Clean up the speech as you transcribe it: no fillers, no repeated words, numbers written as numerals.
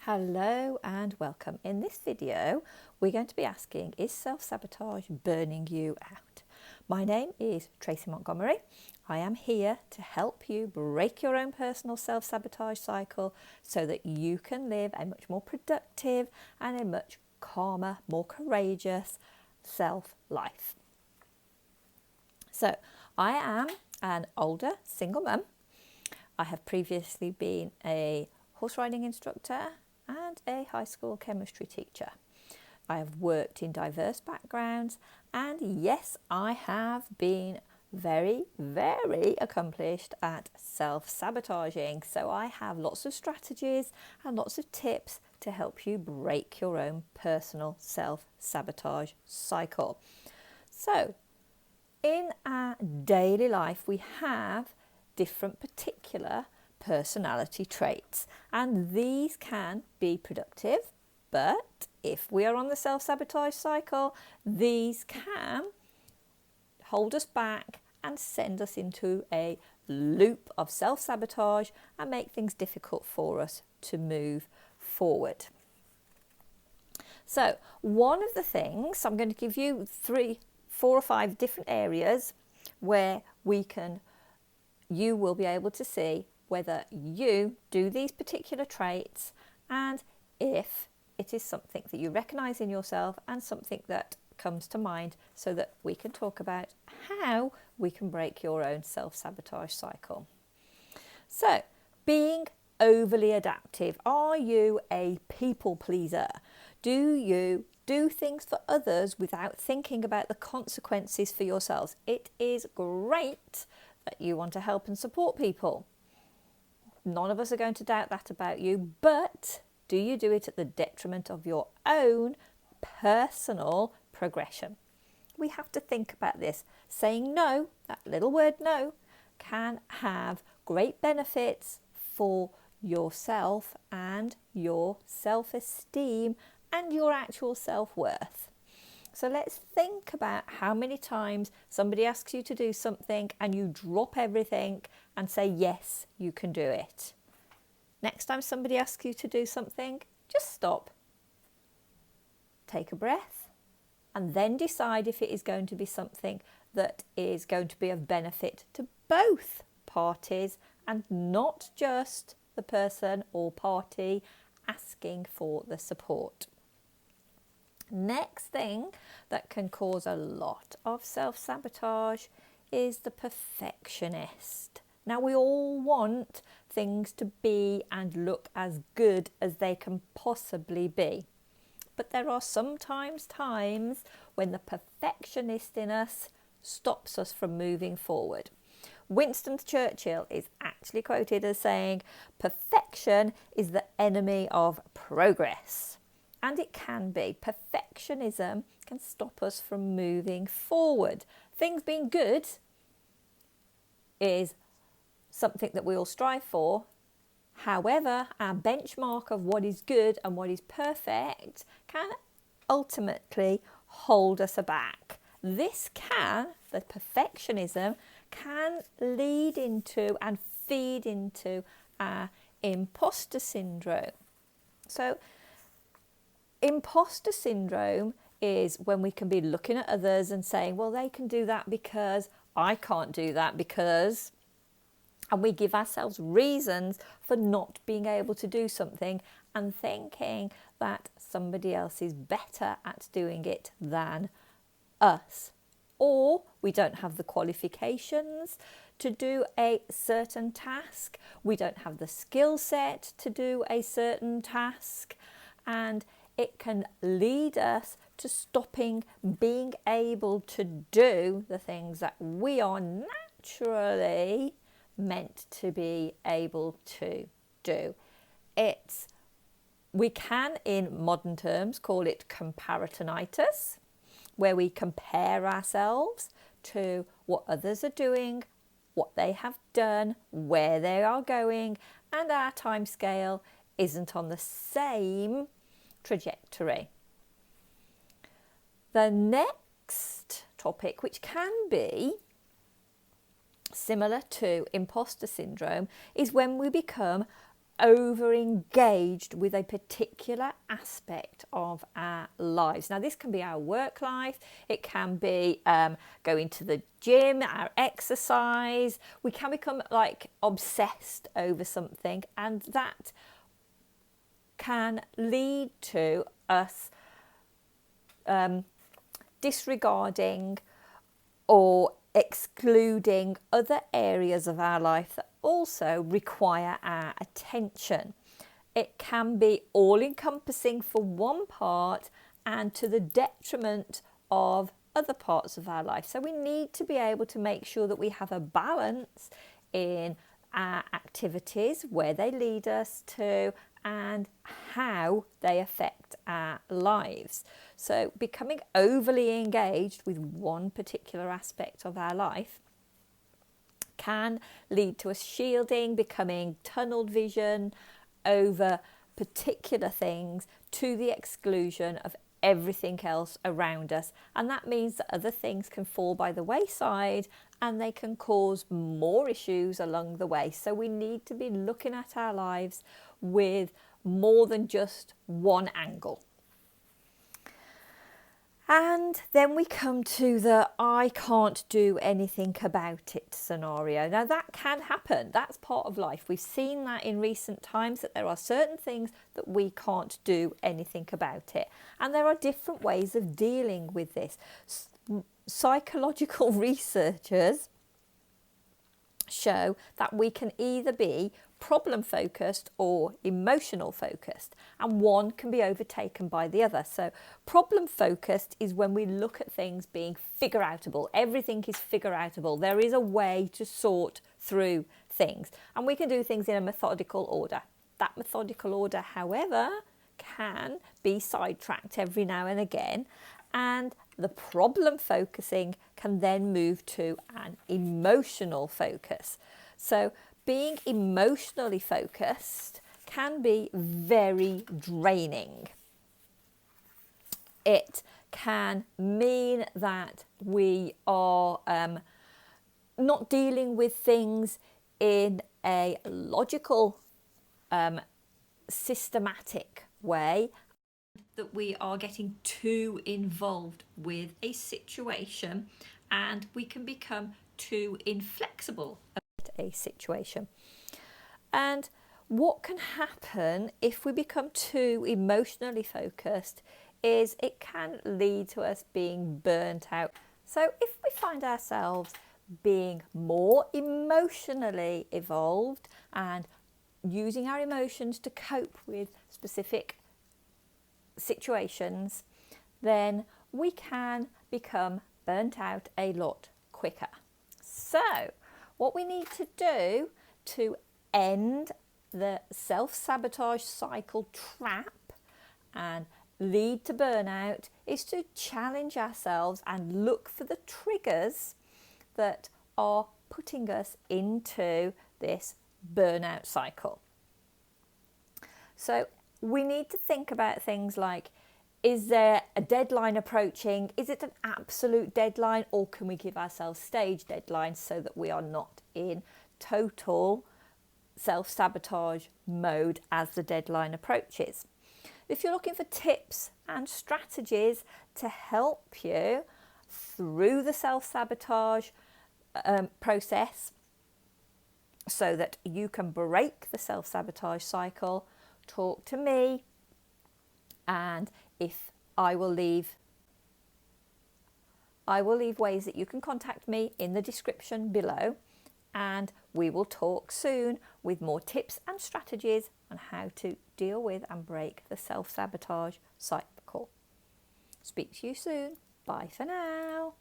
Hello and welcome. In this video, we're going to be asking, is self-sabotage burning you out? My name is Tracy Montgomery. I am here to help you break your own personal self-sabotage cycle so that you can live a much more productive and a much calmer, more courageous self-life. So, I am an older single mum. I have previously been a horse riding instructor and a high school chemistry teacher. I have worked in diverse backgrounds, and yes, I have been very accomplished at self-sabotaging. So I have lots of strategies and lots of tips to help you break your own personal self-sabotage cycle. So in our daily life, we have different particular personality traits, and these can be productive, but if we are on the self-sabotage cycle, these can hold us back and send us into a loop of self-sabotage and make things difficult for us to move forward. So one of the things, I'm going to give you 3, 4 or 5 different areas where you will be able to see whether you do these particular traits and if it is something that you recognise in yourself and something that comes to mind, so that we can talk about how we can break your own self-sabotage cycle. So, being overly adaptive. Are you a people pleaser? Do you do things for others without thinking about the consequences for yourselves? It is great that you want to help and support people. None of us are going to doubt that about you, but do you do it at the detriment of your own personal progression? We have to think about this. Saying no, that little word no, can have great benefits for yourself and your self-esteem and your actual self-worth. So let's think about how many times somebody asks you to do something and you drop everything and say, yes, you can do it. Next time somebody asks you to do something, just stop. Take a breath and then decide if it is going to be something that is going to be of benefit to both parties and not just the person or party asking for the support. Next thing that can cause a lot of self-sabotage is the perfectionist. Now, we all want things to be and look as good as they can possibly be. But there are sometimes times when the perfectionist in us stops us from moving forward. Winston Churchill is actually quoted as saying, "Perfection is the enemy of progress." And it can be. Perfectionism can stop us from moving forward. Things being good is something that we all strive for. However, our benchmark of what is good and what is perfect can ultimately hold us back. The perfectionism can lead into and feed into our imposter syndrome. So, imposter syndrome is when we can be looking at others and saying, well, they can do that because I can't do that because, and we give ourselves reasons for not being able to do something and thinking that somebody else is better at doing it than us. Or we don't have the qualifications to do a certain task. We don't have the skill set to do a certain task. And it can lead us to stopping being able to do the things that we are naturally meant to be able to do. We can, in modern terms, call it comparatonitis, where we compare ourselves to what others are doing, what they have done, where they are going, and our time scale isn't on the same trajectory. The next topic, which can be similar to imposter syndrome, is when we become over engaged with a particular aspect of our lives. Now, this can be our work life, it can be going to the gym, our exercise. We can become like obsessed over something, and that can lead to us disregarding or excluding other areas of our life that also require our attention. It can be all-encompassing for one part and to the detriment of other parts of our life. So we need to be able to make sure that we have a balance in our activities, where they lead us to, and how they affect our lives. So becoming overly engaged with one particular aspect of our life can lead to us shielding, becoming tunnel vision over particular things to the exclusion of everything else around us. And that means that other things can fall by the wayside and they can cause more issues along the way. So we need to be looking at our lives with more than just one angle. And then we come to the I can't do anything about it scenario. Now that can happen. That's part of life. We've seen that in recent times, that there are certain things that we can't do anything about it. And there are different ways of dealing with this. Psychological researchers show that we can either be problem focused or emotional focused, and one can be overtaken by the other. So problem focused is when we look at things being figure outable. Everything is figure outable. There is a way to sort through things, and we can do things in a methodical order. That methodical order, however, can be sidetracked every now and again, and the problem focusing can then move to an emotional focus. So being emotionally focused can be very draining. It can mean that we are not dealing with things in a logical, systematic way, that we are getting too involved with a situation, and we can become too inflexible about a situation. And what can happen if we become too emotionally focused is it can lead to us being burnt out. So if we find ourselves being more emotionally evolved and using our emotions to cope with specific situations, then we can become burnt out a lot quicker. So what we need to do to end the self-sabotage cycle trap and lead to burnout is to challenge ourselves and look for the triggers that are putting us into this burnout cycle. So we need to think about things like, is there a deadline approaching? Is it an absolute deadline, or can we give ourselves stage deadlines so that we are not in total self-sabotage mode as the deadline approaches? If you're looking for tips and strategies to help you through the self-sabotage process so that you can break the self-sabotage cycle, talk to me, and if I will leave ways that you can contact me in the description below, and we will talk soon with more tips and strategies on how to deal with and break the self-sabotage cycle. Speak to you soon. Bye for now.